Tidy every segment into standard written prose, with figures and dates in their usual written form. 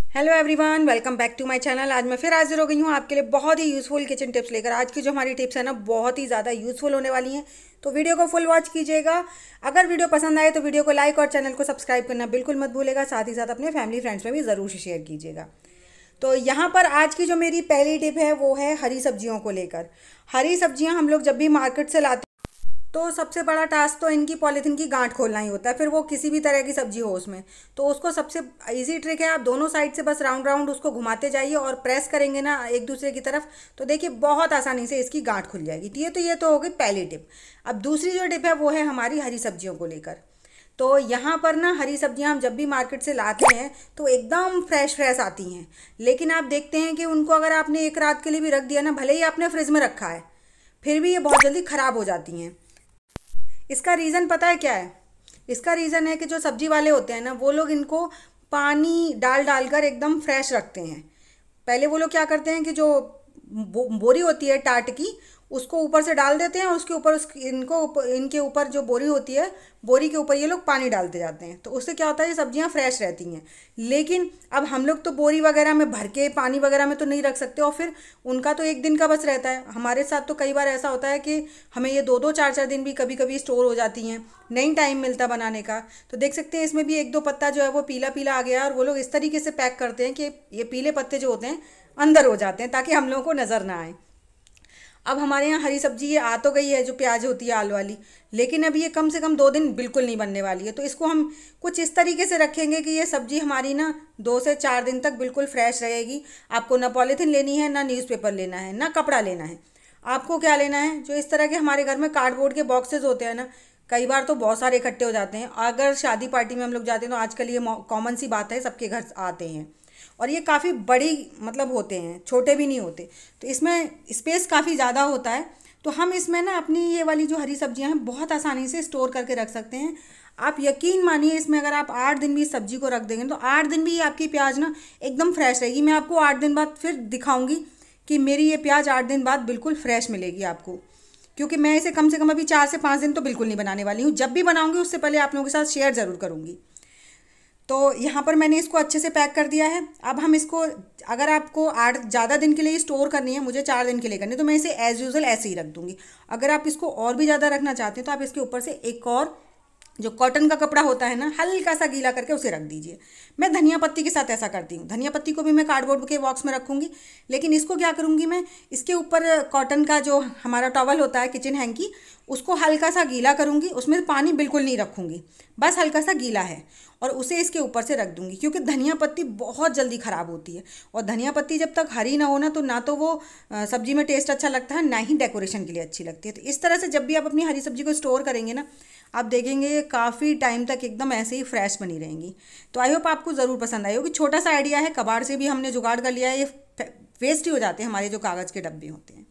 Hello everyone, welcome back to my channel. आज मैं फिर हाजिर हो गई हूँ आपके लिए बहुत ही यूज़फुल किचन टिप्स लेकर। आज की जो हमारी टिप्स है ना, बहुत ही ज़्यादा यूज़फुल होने वाली हैं, तो वीडियो को फुल वॉच कीजिएगा। अगर वीडियो पसंद आए तो वीडियो को लाइक और चैनल को सब्सक्राइब करना बिल्कुल मत भूलेगा। साथ ही साथ अपने फैमिली फ्रेंड्स में भी ज़रूर से शेयर कीजिएगा। तो यहाँ पर आज की जो मेरी पहली टिप है वो है हरी सब्जियों को लेकर। हरी सब्जियाँ हम लोग जब भी मार्केट से लाते तो सबसे बड़ा टास्क तो इनकी पॉलीथीन की गांठ खोलना ही होता है, फिर वो किसी भी तरह की सब्जी हो उसमें। तो उसको सबसे इजी ट्रिक है, आप दोनों साइड से बस राउंड राउंड उसको घुमाते जाइए और प्रेस करेंगे ना एक दूसरे की तरफ, तो देखिए बहुत आसानी से इसकी गांठ खुल जाएगी। तो ये तो हो गई पहली टिप। अब दूसरी जो टिप है वो है हमारी हरी सब्जियों को लेकर। तो यहाँ पर ना हरी सब्जियाँ हम जब भी मार्केट से लाते हैं तो एकदम फ्रेश फ्रेश आती हैं, लेकिन आप देखते हैं कि उनको अगर आपने एक रात के लिए भी रख दिया ना, भले ही आपने फ्रिज में रखा है, फिर भी ये बहुत जल्दी ख़राब हो जाती हैं। इसका रीज़न पता है क्या है? इसका रीज़न है कि जो सब्जी वाले होते हैं ना, वो लोग इनको पानी डाल डाल कर एकदम फ्रेश रखते हैं। पहले वो लोग क्या करते हैं कि जो बोरी होती है टाट की, उसको ऊपर से डाल देते हैं और उसके ऊपर इनके ऊपर जो बोरी होती है, बोरी के ऊपर ये लोग पानी डालते जाते हैं। तो उससे क्या होता है, ये सब्जियां फ्रेश रहती हैं। लेकिन अब हम लोग तो बोरी वगैरह में भर के पानी वगैरह में तो नहीं रख सकते, और फिर उनका तो एक दिन का बस रहता है। हमारे साथ तो कई बार ऐसा होता है कि हमें ये दो दो चार चार दिन भी कभी कभी स्टोर हो जाती हैं, नहीं टाइम मिलता बनाने का। तो देख सकते हैं इसमें भी एक दो पत्ता जो है वो पीला पीला आ गया, और वो लोग इस तरीके से पैक करते हैं कि ये पीले पत्ते जो होते हैं अंदर हो जाते हैं, ताकि हम लोगों को नज़र ना आए। अब हमारे यहाँ हरी सब्जी ये आ तो गई है, जो प्याज होती है आलू वाली, लेकिन अब ये कम से कम 2 दिन बिल्कुल नहीं बनने वाली है। तो इसको हम कुछ इस तरीके से रखेंगे कि ये सब्जी हमारी ना 2 से 4 दिन तक बिल्कुल फ्रेश रहेगी। आपको ना पॉलीथीन लेनी है, ना न्यूज़पेपर लेना है, ना कपड़ा लेना है। आपको क्या लेना है, जो इस तरह के हमारे घर में कार्डबोर्ड के बॉक्सेस होते हैं ना, कई बार तो बहुत सारे इकट्ठे हो जाते हैं। अगर शादी पार्टी में हम लोग जाते हैं तो आजकल ये कॉमन सी बात है, सबके घर आते हैं। और ये काफ़ी बड़ी मतलब होते हैं, छोटे भी नहीं होते। तो इसमें स्पेस काफ़ी ज़्यादा होता है। तो हम इसमें ना अपनी ये वाली जो हरी सब्जियां हैं बहुत आसानी से स्टोर करके रख सकते हैं। आप यकीन मानिए, इसमें अगर आप 8 दिन भी इस सब्जी को रख देंगे तो 8 दिन भी आपकी प्याज ना एकदम फ्रेश रहेगी। मैं आपको 8 दिन बाद फिर दिखाऊंगी कि मेरी ये प्याज 8 दिन बाद बिल्कुल फ्रेश मिलेगी आपको, क्योंकि मैं इसे कम से कम अभी 4 से 5 दिन तो बिल्कुल नहीं बनाने वाली हूँ। जब भी बनाऊंगी उससे पहले आप लोगों के साथ शेयर ज़रूर करूँगी। तो यहाँ पर मैंने इसको अच्छे से पैक कर दिया है। अब हम इसको, अगर आपको 8 ज़्यादा दिन के लिए स्टोर करनी है, मुझे 4 दिन के लिए करनी है, तो मैं इसे एज़ यूज़ुअल ऐसे ही रख दूँगी। अगर आप इसको और भी ज़्यादा रखना चाहते हैं तो आप इसके ऊपर से एक और जो कॉटन का कपड़ा होता है ना, हल्का सा गीला करके उसे रख दीजिए। मैं धनिया पत्ती के साथ ऐसा करती हूँ। धनिया पत्ती को भी मैं कार्डबोर्ड के बॉक्स में रखूँगी, लेकिन इसको क्या करूँगी, मैं इसके ऊपर कॉटन का जो हमारा टॉवल होता है किचन हैंकी, उसको हल्का सा गीला करूँगी। उसमें पानी बिल्कुल नहीं रखूँगी, बस हल्का सा गीला है, और उसे इसके ऊपर से रख दूँगी। क्योंकि धनिया पत्ती बहुत जल्दी ख़राब होती है, और धनिया पत्ती जब तक हरी ना हो ना, तो ना तो वो सब्जी में टेस्ट अच्छा लगता है, ना ही डेकोरेशन के लिए अच्छी लगती है। तो इस तरह से जब भी आप अपनी हरी सब्जी को स्टोर करेंगे ना, आप देखेंगे ये काफ़ी टाइम तक एकदम ऐसे ही फ्रेश बनी रहेंगी। तो आई होप आपको ज़रूर पसंद आई होगी। छोटा सा आइडिया है, कबाड़ से भी हमने जुगाड़ कर लिया है। ये वेस्ट ही हो जाते हैं हमारे जो कागज़ के डब्बे होते हैं।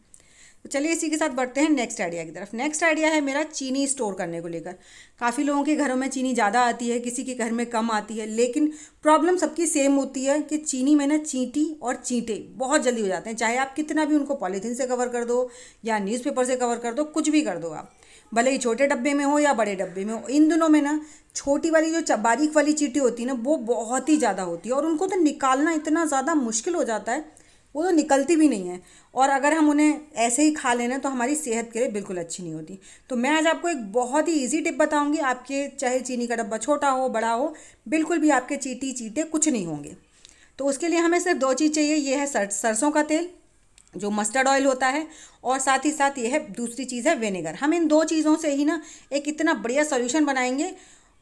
तो चलिए इसी के साथ बढ़ते हैं नेक्स्ट आइडिया की तरफ। नेक्स्ट आइडिया है मेरा चीनी स्टोर करने को लेकर। काफ़ी लोगों के घरों में चीनी ज़्यादा आती है, किसी के घर में कम आती है, लेकिन प्रॉब्लम सबकी सेम होती है कि चीनी में ना चींटी और चींटे बहुत जल्दी हो जाते हैं। चाहे आप कितना भी उनको पॉलीथीन से कवर कर दो या न्यूज़पेपर से कवर कर दो, कुछ भी कर दो आप, भले ही छोटे डब्बे में हो या बड़े डब्बे में हो, इन दोनों में ना छोटी वाली जो बारीक वाली चींटी होती है ना, वो बहुत ही ज़्यादा होती है, और उनको तो निकालना इतना ज़्यादा मुश्किल हो जाता है, वो तो निकलती भी नहीं है। और अगर हम उन्हें ऐसे ही खा लेना तो हमारी सेहत के लिए बिल्कुल अच्छी नहीं होती। तो मैं आज आपको एक बहुत ही इजी टिप बताऊंगी। आपके चाहे चीनी का डब्बा छोटा हो बड़ा हो, बिल्कुल भी आपके चींटी चींटे कुछ नहीं होंगे। तो उसके लिए हमें सिर्फ 2 चीज़ चाहिए। ये है सरसों का तेल, जो मस्टर्ड ऑयल होता है, और साथ ही साथ ये है दूसरी चीज़ है विनेगर। हम इन 2 चीज़ों से ही ना एक इतना बढ़िया सोल्यूशन बनाएंगे।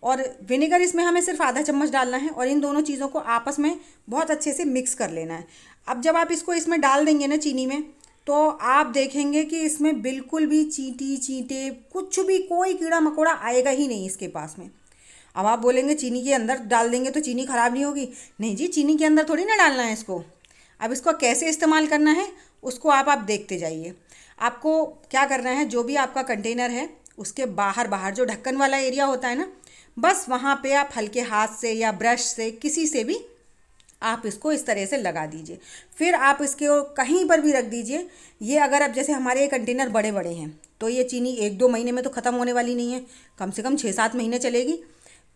और विनेगर इसमें हमें सिर्फ आधा चम्मच डालना है, और इन दोनों चीज़ों को आपस में बहुत अच्छे से मिक्स कर लेना है। अब जब आप इसको इसमें डाल देंगे ना चीनी में, तो आप देखेंगे कि इसमें बिल्कुल भी चींटी चींटे कुछ भी, कोई कीड़ा मकोड़ा आएगा ही नहीं इसके पास में। अब आप बोलेंगे चीनी के अंदर डाल देंगे तो चीनी ख़राब नहीं होगी। नहीं जी, चीनी के अंदर थोड़ी ना डालना है इसको। अब इसको कैसे इस्तेमाल करना है उसको आप देखते जाइए। आपको क्या करना है, जो भी आपका कंटेनर है उसके बाहर बाहर जो ढक्कन वाला एरिया होता है ना, बस वहाँ पे आप हल्के हाथ से या ब्रश से किसी से भी आप इसको इस तरह से लगा दीजिए। फिर आप इसके कहीं पर भी रख दीजिए। ये अगर अब जैसे हमारे ये कंटेनर बड़े बड़े हैं, तो ये चीनी 1-2 महीने में तो ख़त्म होने वाली नहीं है, कम से कम 6-7 महीने चलेगी।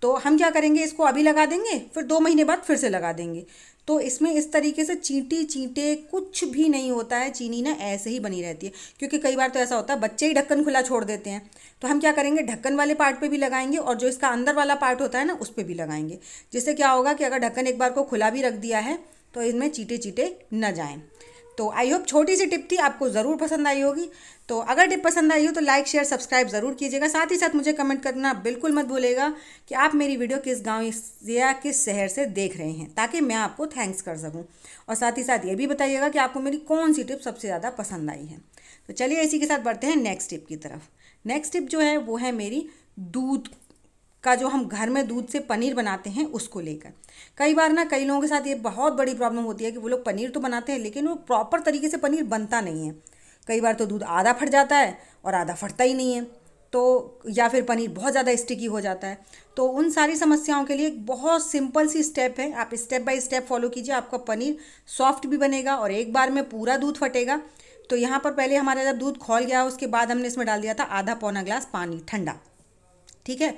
तो हम क्या करेंगे, इसको अभी लगा देंगे, फिर 2 महीने बाद फिर से लगा देंगे। तो इसमें इस तरीके से चींटी चींटे कुछ भी नहीं होता है, चीनी ना ऐसे ही बनी रहती है। क्योंकि कई बार तो ऐसा होता है बच्चे ही ढक्कन खुला छोड़ देते हैं, तो हम क्या करेंगे, ढक्कन वाले पार्ट पे भी लगाएंगे और जो इसका अंदर वाला पार्ट होता है ना उस पर भी लगाएंगे। जिससे क्या होगा कि अगर ढक्कन एक बार को खुला भी रख दिया है तो इनमें चींटे चींटे न जाएँ। तो आई होप छोटी सी टिप थी, आपको ज़रूर पसंद आई होगी। तो अगर टिप पसंद आई हो तो लाइक शेयर सब्सक्राइब ज़रूर कीजिएगा। साथ ही साथ मुझे कमेंट करना बिल्कुल मत भूलेगा कि आप मेरी वीडियो किस गांव या किस शहर से देख रहे हैं, ताकि मैं आपको थैंक्स कर सकूं। और साथ ही साथ ये भी बताइएगा कि आपको मेरी कौन सी टिप सबसे ज़्यादा पसंद आई है। तो चलिए इसी के साथ बढ़ते हैं नेक्स्ट टिप की तरफ। नेक्स्ट टिप जो है वो है मेरी दूध का, जो हम घर में दूध से पनीर बनाते हैं उसको लेकर। कई बार ना कई लोगों के साथ ये बहुत बड़ी प्रॉब्लम होती है कि वो लोग पनीर तो बनाते हैं लेकिन वो प्रॉपर तरीके से पनीर बनता नहीं है। कई बार तो दूध आधा फट जाता है और आधा फटता ही नहीं है, तो या फिर पनीर बहुत ज़्यादा स्टिकी हो जाता है। तो उन सारी समस्याओं के लिए एक बहुत सिंपल सी स्टेप है, आप स्टेप बाय स्टेप फॉलो कीजिए, आपका पनीर सॉफ्ट भी बनेगा और एक बार में पूरा दूध फटेगा। तो यहाँ पर पहले हमारा जब दूध खौल गया उसके बाद हमने इसमें डाल दिया था आधा पौना ग्लास पानी ठंडा, ठीक है।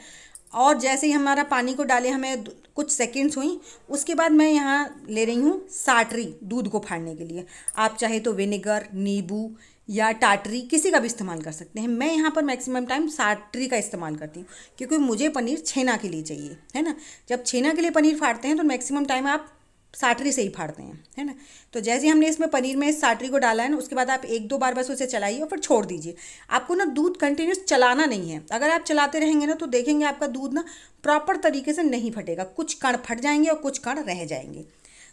और जैसे ही हमारा पानी को डाले हमें कुछ सेकंड्स हुई, उसके बाद मैं यहाँ ले रही हूँ साटरी दूध को फाड़ने के लिए। आप चाहे तो विनेगर, नींबू या टाटरी किसी का भी इस्तेमाल कर सकते हैं। मैं यहाँ पर मैक्सिमम टाइम साटरी का इस्तेमाल करती हूँ क्योंकि मुझे पनीर छेना के लिए चाहिए, है ना। जब छेना के लिए पनीर फाड़ते हैं तो मैक्सिमम टाइम आप साटरी से ही फाड़ते हैं, है ना। तो जैसे ही हमने इसमें पनीर में इस साटरी को डाला है ना, उसके बाद आप 1-2 बार बस उसे चलाइए और फिर छोड़ दीजिए। आपको ना दूध कंटिन्यूस चलाना नहीं है। अगर आप चलाते रहेंगे ना तो देखेंगे आपका दूध ना प्रॉपर तरीके से नहीं फटेगा, कुछ कण फट जाएंगे और कुछ कण रह जाएंगे।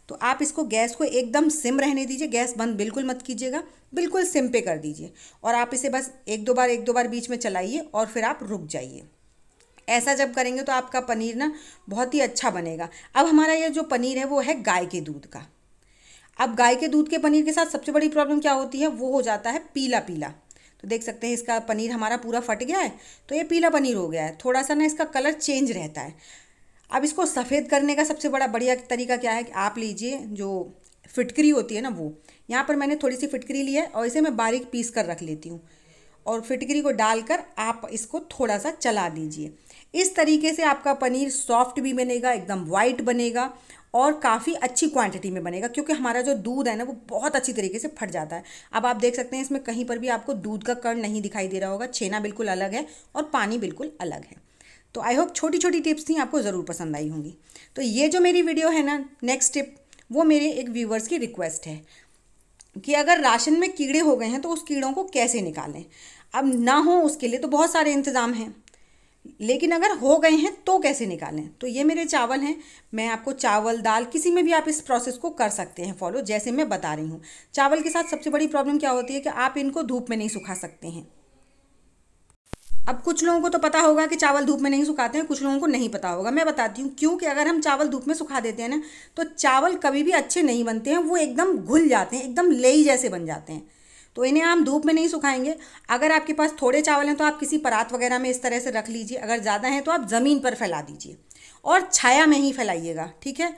तो आप इसको गैस को एकदम सिम रहने दीजिए, गैस बंद बिल्कुल मत कीजिएगा, बिल्कुल सिम पे कर दीजिए। और आप इसे बस 1-2 बार बीच में चलाइए और फिर आप रुक जाइए। ऐसा जब करेंगे तो आपका पनीर ना बहुत ही अच्छा बनेगा। अब हमारा ये जो पनीर है वो है गाय के दूध का। अब गाय के दूध के पनीर के साथ सबसे बड़ी प्रॉब्लम क्या होती है, वो हो जाता है पीला पीला। तो देख सकते हैं इसका पनीर हमारा पूरा फट गया है, तो ये पीला पनीर हो गया है, थोड़ा सा ना इसका कलर चेंज रहता है। अब इसको सफ़ेद करने का सबसे बड़ा बढ़िया तरीका क्या है कि आप लीजिए जो फिटकरी होती है ना, वो यहाँ पर मैंने थोड़ी सी फिटकरी ली है और इसे मैं बारीक पीस कर रख लेती हूँ और फिटकरी को डालकर आप इसको थोड़ा सा चला दीजिए। इस तरीके से आपका पनीर सॉफ्ट भी बनेगा, एकदम वाइट बनेगा और काफ़ी अच्छी क्वांटिटी में बनेगा क्योंकि हमारा जो दूध है ना वो बहुत अच्छी तरीके से फट जाता है। अब आप देख सकते हैं इसमें कहीं पर भी आपको दूध का कण नहीं दिखाई दे रहा होगा, छेना बिल्कुल अलग है और पानी बिल्कुल अलग है। तो आई होप छोटी छोटी टिप्स थी, आपको ज़रूर पसंद आई होंगी। तो ये जो मेरी वीडियो है ना नेक्स्ट टिप, वो मेरे एक व्यूवर्स की रिक्वेस्ट है कि अगर राशन में कीड़े हो गए हैं तो उस कीड़ों को कैसे निकालें। अब ना हो उसके लिए तो बहुत सारे इंतज़ाम हैं, लेकिन अगर हो गए हैं तो कैसे निकालें। तो ये मेरे चावल हैं, मैं आपको चावल दाल किसी में भी आप इस प्रोसेस को कर सकते हैं फॉलो, जैसे मैं बता रही हूँ। चावल के साथ सबसे बड़ी प्रॉब्लम क्या होती है कि आप इनको धूप में नहीं सुखा सकते हैं। अब कुछ लोगों को तो पता होगा कि चावल धूप में नहीं सुखाते हैं, कुछ लोगों को नहीं पता होगा। मैं बताती हूँ क्यों। कि अगर हम चावल धूप में सुखा देते हैं ना तो चावल कभी भी अच्छे नहीं बनते हैं, वो एकदम घुल जाते हैं, एकदम लेई जैसे बन जाते हैं। तो इन्हें हम धूप में नहीं सुखाएंगे। अगर आपके पास थोड़े चावल हैं तो आप किसी परात वगैरह में इस तरह से रख लीजिए, अगर ज़्यादा हैं तो आप ज़मीन पर फैला दीजिए और छाया में ही फैलाइएगा, ठीक है।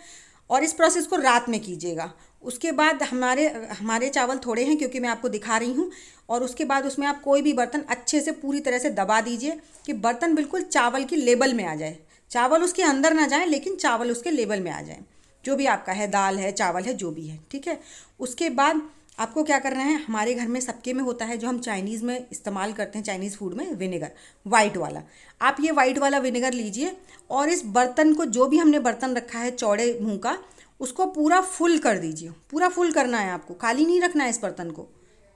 और इस प्रोसेस को रात में कीजिएगा। उसके बाद हमारे चावल थोड़े हैं क्योंकि मैं आपको दिखा रही हूँ। और उसके बाद उसमें आप कोई भी बर्तन अच्छे से पूरी तरह से दबा दीजिए कि बर्तन बिल्कुल चावल की लेवल में आ जाए, चावल उसके अंदर ना जाए लेकिन चावल उसके लेवल में आ जाए, जो भी आपका है, दाल है, चावल है, जो भी है, ठीक है। उसके बाद आपको क्या करना है, हमारे घर में सबके में होता है जो हम चाइनीज़ में इस्तेमाल करते हैं, चाइनीज़ फूड में, विनेगर वाइट वाला। आप ये वाइट वाला विनेगर लीजिए और इस बर्तन को, जो भी हमने बर्तन रखा है चौड़े मुँह का, उसको पूरा फुल कर दीजिए। पूरा फुल करना है आपको, खाली नहीं रखना है इस बर्तन को,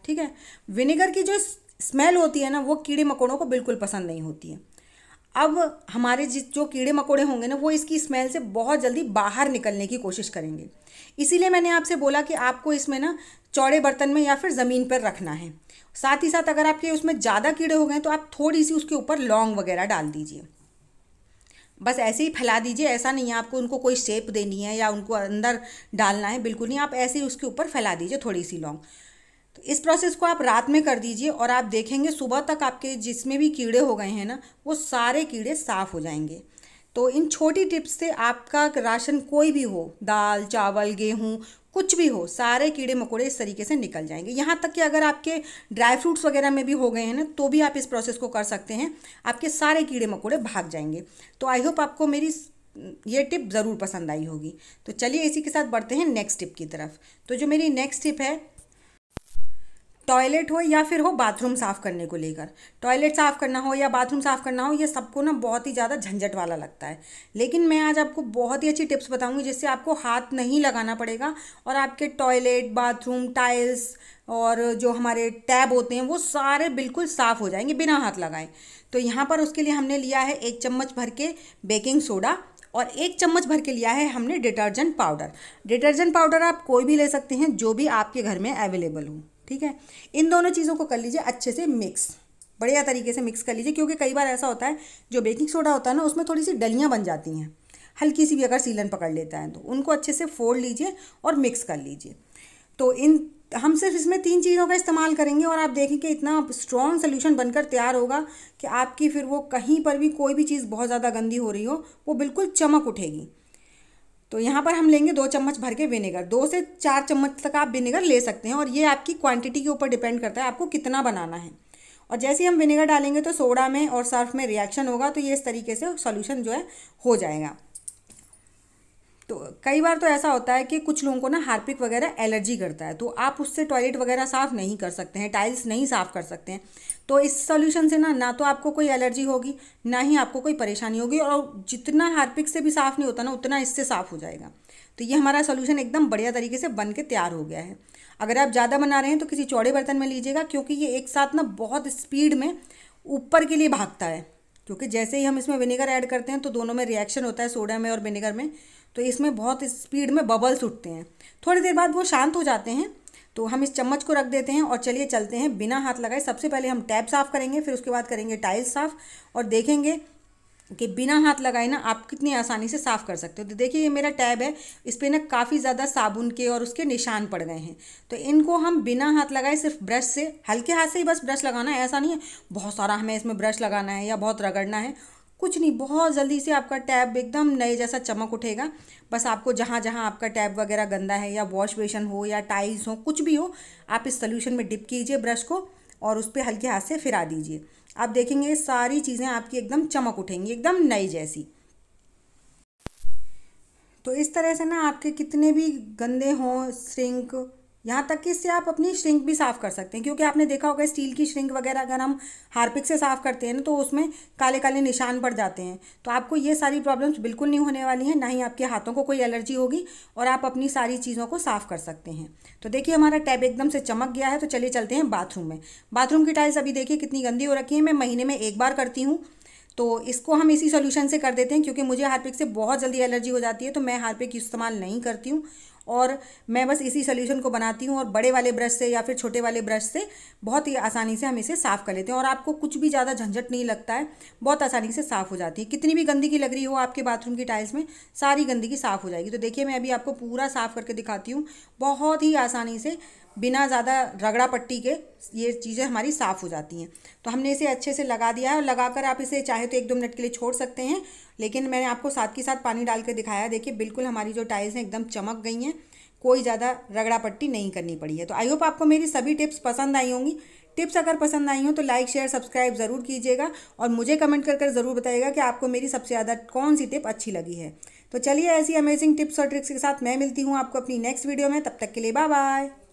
ठीक है। विनेगर की जो स्मेल होती है ना वो कीड़े मकोड़ों को बिल्कुल पसंद नहीं होती है। अब हमारे जो कीड़े मकोड़े होंगे ना वो इसकी स्मेल से बहुत जल्दी बाहर निकलने की कोशिश करेंगे। इसीलिए मैंने आपसे बोला कि आपको इसमें ना चौड़े बर्तन में या फिर ज़मीन पर रखना है। साथ ही साथ अगर आपके उसमें ज़्यादा कीड़े हो गए तो आप थोड़ी सी उसके ऊपर लौंग वगैरह डाल दीजिए। बस ऐसे ही फैला दीजिए, ऐसा नहीं है आपको उनको कोई शेप देनी है या उनको अंदर डालना है, बिल्कुल नहीं। आप ऐसे ही उसके ऊपर फैला दीजिए थोड़ी सी लौंग। तो इस प्रोसेस को आप रात में कर दीजिए और आप देखेंगे सुबह तक आपके जिसमें भी कीड़े हो गए हैं ना वो सारे कीड़े साफ़ हो जाएंगे। तो इन छोटी टिप्स से आपका राशन कोई भी हो, दाल, चावल, गेहूँ, कुछ भी हो, सारे कीड़े मकोड़े इस तरीके से निकल जाएंगे। यहाँ तक कि अगर आपके ड्राई फ्रूट्स वगैरह में भी हो गए हैं ना, तो भी आप इस प्रोसेस को कर सकते हैं, आपके सारे कीड़े मकोड़े भाग जाएंगे। तो आई होप आपको मेरी ये टिप ज़रूर पसंद आई होगी। तो चलिए इसी के साथ बढ़ते हैं नेक्स्ट टिप की तरफ। तो जो मेरी नेक्स्ट टिप है, टॉयलेट हो या फिर हो बाथरूम साफ़ करने को लेकर, टॉयलेट साफ़ करना हो या बाथरूम साफ़ करना हो, ये सबको ना बहुत ही ज़्यादा झंझट वाला लगता है। लेकिन मैं आज आपको बहुत ही अच्छी टिप्स बताऊंगी जिससे आपको हाथ नहीं लगाना पड़ेगा और आपके टॉयलेट, बाथरूम, टाइल्स और जो हमारे टैब होते हैं वो सारे बिल्कुल साफ़ हो जाएंगे बिना हाथ लगाए। तो यहाँ पर उसके लिए हमने लिया है 1 चम्मच भर के बेकिंग सोडा और 1 चम्मच भर के लिया है हमने डिटर्जेंट पाउडर। डिटर्जेंट पाउडर आप कोई भी ले सकते हैं जो भी आपके घर में अवेलेबल हो, ठीक है। इन दोनों चीज़ों को कर लीजिए अच्छे से मिक्स, बढ़िया तरीके से मिक्स कर लीजिए, क्योंकि कई बार ऐसा होता है जो बेकिंग सोडा होता है ना उसमें थोड़ी सी डलियाँ बन जाती हैं, हल्की सी भी अगर सीलन पकड़ लेता है तो उनको अच्छे से फोड़ लीजिए और मिक्स कर लीजिए। तो हम सिर्फ इसमें 3 चीज़ों का इस्तेमाल करेंगे और आप देखेंगे इतना स्ट्रॉन्ग सोल्यूशन बनकर तैयार होगा कि आपकी फिर वो कहीं पर भी कोई भी चीज़ बहुत ज़्यादा गंदी हो रही हो वो बिल्कुल चमक उठेगी। तो यहाँ पर हम लेंगे 2 चम्मच भर के विनेगर, 2 से 4 चम्मच तक आप विनेगर ले सकते हैं और ये आपकी क्वांटिटी के ऊपर डिपेंड करता है आपको कितना बनाना है। और जैसे ही हम विनेगर डालेंगे तो सोडा में और सर्फ में रिएक्शन होगा, तो ये इस तरीके से सॉल्यूशन जो है हो जाएगा। तो कई बार तो ऐसा होता है कि कुछ लोगों को ना हार्पिक वगैरह एलर्जी करता है, तो आप उससे टॉयलेट वगैरह साफ़ नहीं कर सकते हैं, टाइल्स नहीं साफ़ कर सकते हैं। तो इस सॉल्यूशन से ना तो आपको कोई एलर्जी होगी, ना ही आपको कोई परेशानी होगी, और जितना हार्पिक से भी साफ़ नहीं होता ना उतना इससे साफ़ हो जाएगा। तो ये हमारा सॉल्यूशन एकदम बढ़िया तरीके से बन के तैयार हो गया है। अगर आप ज़्यादा बना रहे हैं तो किसी चौड़े बर्तन में लीजिएगा, क्योंकि ये एक साथ ना बहुत स्पीड में ऊपर के लिए भागता है, क्योंकि जैसे ही हम इसमें विनेगर ऐड करते हैं तो दोनों में रिएक्शन होता है, सोडा में और विनेगर में, तो इसमें बहुत स्पीड में बबल्स उठते हैं। थोड़ी देर बाद वो शांत हो जाते हैं, तो हम इस चम्मच को रख देते हैं और चलिए चलते हैं बिना हाथ लगाए। सबसे पहले हम टैब साफ़ करेंगे, फिर उसके बाद करेंगे टाइल्स साफ़, और देखेंगे कि बिना हाथ लगाए ना आप कितनी आसानी से साफ़ कर सकते हो। तो देखिए ये मेरा टैब है, इस पर ना काफ़ी ज़्यादा साबुन के और उसके निशान पड़ गए हैं। तो इनको हम बिना हाथ लगाए सिर्फ ब्रश से, हल्के हाथ से ही बस ब्रश लगाना है, ऐसा नहीं है बहुत सारा हमें इसमें ब्रश लगाना है या बहुत रगड़ना है, कुछ नहीं। बहुत जल्दी से आपका टैब एकदम नए जैसा चमक उठेगा। बस आपको जहाँ जहाँ आपका टैब वगैरह गंदा है, या वॉश बेसिन हो या टाइल्स हो, कुछ भी हो, आप इस सोल्यूशन में डिप कीजिए ब्रश को और उस पर हल्के हाथ से फिरा दीजिए। आप देखेंगे सारी चीज़ें आपकी एकदम चमक उठेंगी, एकदम नई जैसी। तो इस तरह से ना आपके कितने भी गंदे हों श्रिंक, यहाँ तक कि इससे आप अपनी श्रिंक भी साफ़ कर सकते हैं, क्योंकि आपने देखा होगा स्टील की श्रिंक वगैरह अगर हम हार्पिक से साफ़ करते हैं ना तो उसमें काले काले निशान पड़ जाते हैं। तो आपको ये सारी प्रॉब्लम्स बिल्कुल नहीं होने वाली हैं, ना ही आपके हाथों को कोई एलर्जी होगी, और आप अपनी सारी चीज़ों को साफ़ कर सकते हैं। तो देखिए हमारा टैब एकदम से चमक गया है। तो चलिए चलते हैं बाथरूम में। बाथरूम की टाइल्स अभी देखिए कितनी गंदी हो रखी है, मैं महीने में 1 बार करती हूँ। तो इसको हम इसी सॉल्यूशन से कर देते हैं, क्योंकि मुझे हार्पिक से बहुत जल्दी एलर्जी हो जाती है, तो मैं हार्पिक इस्तेमाल नहीं करती हूँ और मैं बस इसी सॉल्यूशन को बनाती हूँ, और बड़े वाले ब्रश से या फिर छोटे वाले ब्रश से बहुत ही आसानी से हम इसे साफ़ कर लेते हैं, और आपको कुछ भी ज़्यादा झंझट नहीं लगता है, बहुत आसानी से साफ़ हो जाती है। कितनी भी गंदगी लग रही हो आपके बाथरूम की टाइल्स में, सारी गंदगी साफ़ हो जाएगी। तो देखिए मैं अभी आपको पूरा साफ़ करके दिखाती हूँ, बहुत ही आसानी से बिना ज़्यादा रगड़ा पट्टी के ये चीज़ें हमारी साफ़ हो जाती हैं। तो हमने इसे अच्छे से लगा दिया है, और लगाकर आप इसे चाहे तो 1-2 मिनट के लिए छोड़ सकते हैं, लेकिन मैंने आपको साथ के साथ पानी डाल के दिखाया। देखिए बिल्कुल हमारी जो टाइल्स हैं एकदम चमक गई हैं, कोई ज़्यादा रगड़ा पट्टी नहीं करनी पड़ी है। तो आई होप आपको मेरी सभी टिप्स पसंद आई होंगी। टिप्स अगर पसंद आई हो तो लाइक शेयर सब्सक्राइब ज़रूर कीजिएगा, और मुझे कमेंट कर ज़रूर बताइएगा कि आपको मेरी सबसे ज़्यादा कौन सी टिप अच्छी लगी है। तो चलिए ऐसी अमेजिंग टिप्स और ट्रिक्स के साथ मैं मिलती हूँ आपको अपनी नेक्स्ट वीडियो में। तब तक के लिए बाय बाय।